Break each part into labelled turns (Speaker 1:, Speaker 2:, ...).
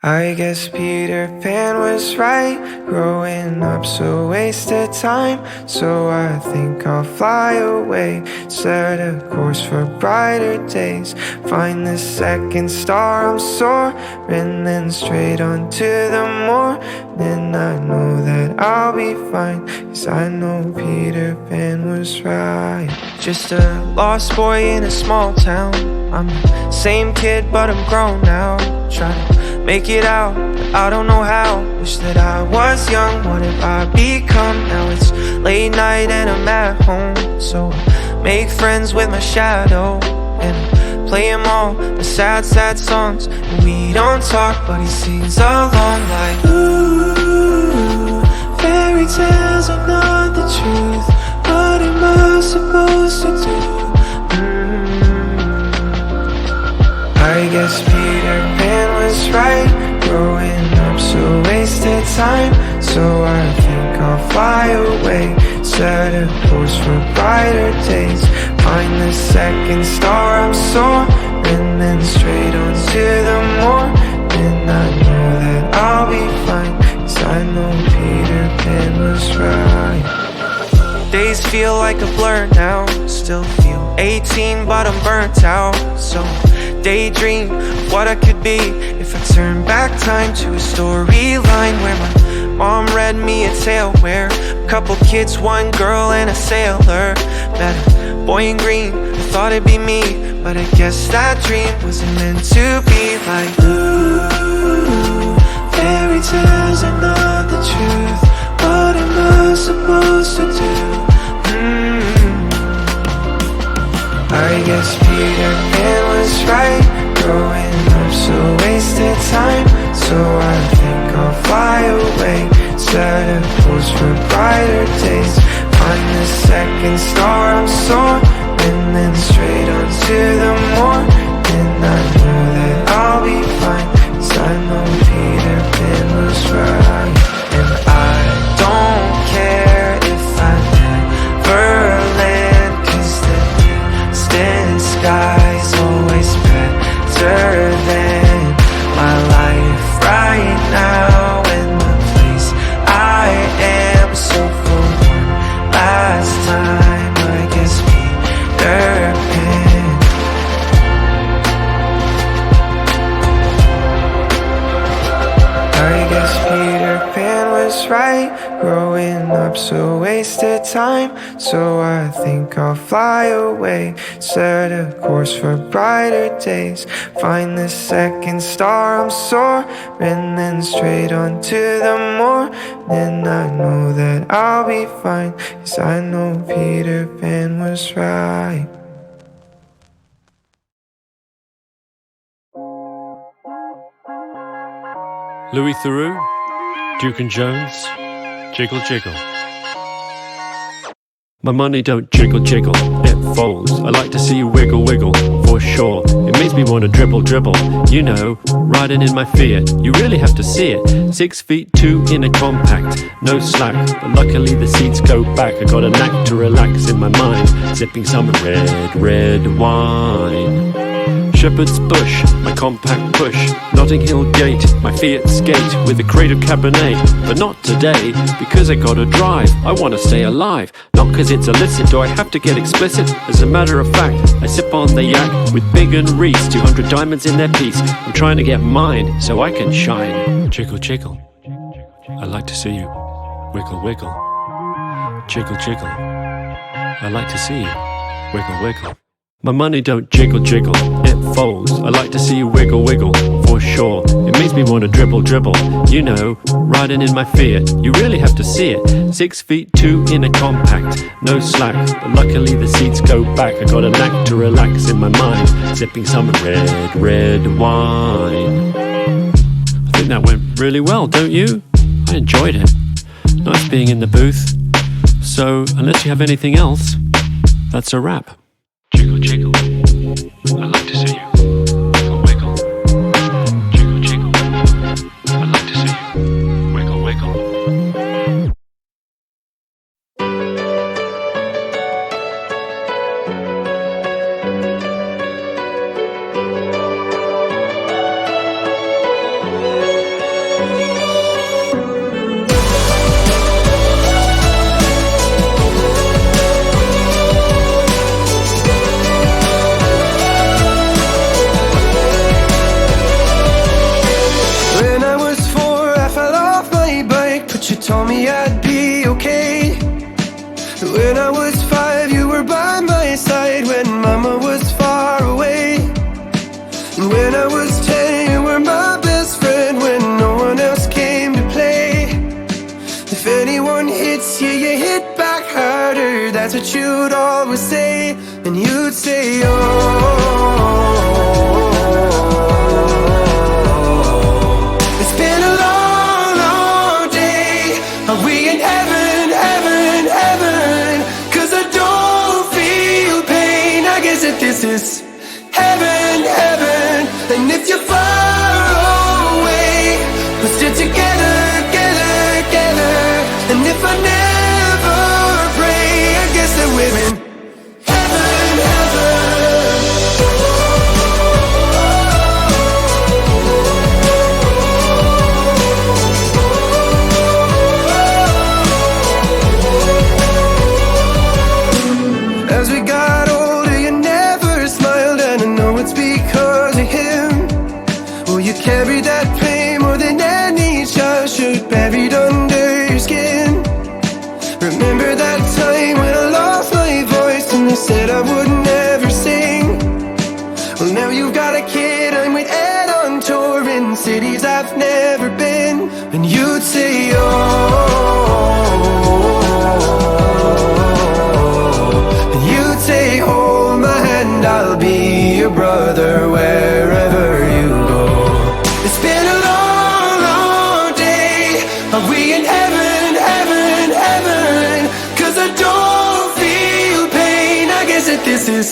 Speaker 1: I guess Peter Pan was right. Growing up's a waste of time. So I think I'll fly away, set a course for brighter days. Find the second star, I'm soaring, then straight on to the morning. I know that I'll be fine, 'cause I know Peter Pan was right. Just a lost boy in a small town. I'm the same kid, but I'm grown now. Trying to make it out, but I don't know how. Wish that I was young, what have I become? Now it's late night and I'm at home, so I make friends with my shadow and I play him all the sad, sad songs. And we don't talk, but he sings along like, ooh, fairy tales are not the truth. What am I supposed to do? I guess Peter Pan was right. Growing up's a waste of time. So I think I'll fly away, set a course for brighter days. Find the second star, I'm soaring, then straight on to the morning. I know that I'll be fine, 'cause I know Peter Pan was right. Days feel like a blur now. Still feel 18, but I'm burnt out. So daydream of what I could be if I turn back time to a storyline where my mom read me a tale where a couple kids, one girl and a sailor met a boy in green who thought it'd be me, but I guess that dream wasn't meant to be. Like, ooh, fairy tales are not the truth. What am I supposed to do? I guess Peter Pan was right. Growing up's a waste of time. So I think I'll fly away, set a course for brighter days. Find the second star, I'm soaring, then straight on to the morning. I know that I'll be fine, 'cause I know Peter Pan was right. And I don't care if I never land, 'cause the distant sky's always better than my life right now and the place I am. So for one last time, I guess Peter Pan. I guess Peter Pan was right. Growing up's a waste of time. So I think I'll fly away, set a course for brighter days. Find the second star, I'm soaring, then straight on to the morning. I know that I'll be fine, 'cause I know Peter Pan was right.
Speaker 2: Louis Theroux, Duke and Jones, Jiggle Jiggle. My money don't jiggle jiggle, it folds. I like to see you wiggle wiggle, for sure. It makes me want to dribble dribble, you know, riding in my Fiat. You really have to see it. 6'2" in a compact, no slack. But luckily the seats go back. I got a knack to relax in my mind, sipping some red wine. Shepherd's Bush, my compact push. Notting Hill Gate, my Fiat skate with a crate of Cabernet. But not today, because I gotta drive. I wanna stay alive, not cause it's illicit. Do I have to get explicit? As a matter of fact, I sip on the yak with Big and Reese, 200 diamonds in their piece. I'm trying to get mine so I can shine. Jiggle jiggle, I like to see you wiggle wiggle. Jiggle jiggle, I like to see you wiggle wiggle. My money don't jiggle jiggle, it folds. I like to see you wiggle wiggle, for sure. It makes me want to dribble dribble, you know, riding in my Fiat. You really have to see it. 6'2" in a compact, no slack. But luckily the seats go back. I got a knack to relax in my mind, sipping some red wine. I think that went really well, don't you? I enjoyed it. Nice being in the booth. So unless you have anything else, that's a wrap. Jiggle jiggle, I like to see you wiggle wiggle. Jiggle jiggle, I like to see you wiggle wiggle.
Speaker 1: you told me I'd be okay. When I was 5, you were by my side when mama was far away. And when I was 10, you were my best friend when no one else came to play. If anyone hits you, you hit back harder, that's what you'd always say. And you'd say, oh, it's been a long, long day. Are we in heaven, heaven, heaven? 'Cause I don't feel pain. I guess that this is heaven, heaven. And if you're far away, we're still together, together, together. And if I never pray, I guess that we're in heaven, heaven. As we got older, you never smiled, and I know it's because of him. Oh, you carried that pain more than any child should, buried under your skin. Remember that time when I lost my voice and they said I would never sing? Well, now you've got a kid, I'm with Ed on tour in cities I've never been. And you'd say, oh, and you'd say, hold my hand, I'll be your brother wherever you go. It's been a long, long day. Are we in heaven, heaven, heaven? 'Cause I don't feel pain. I guess that this is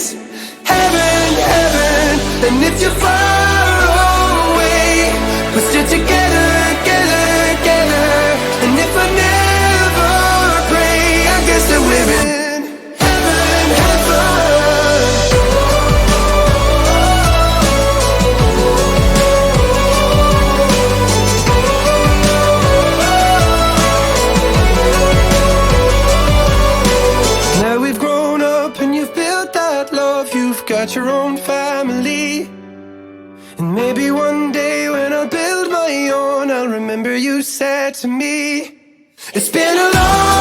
Speaker 1: heaven, heaven. And if you're far away, we're still together, together, together. And if I never pray, I guess that we're in heaven, heaven. Now we've grown up and you've built that love, you've got your own family. And maybe one day when I build my own, I'll remember you said to me, it's been a long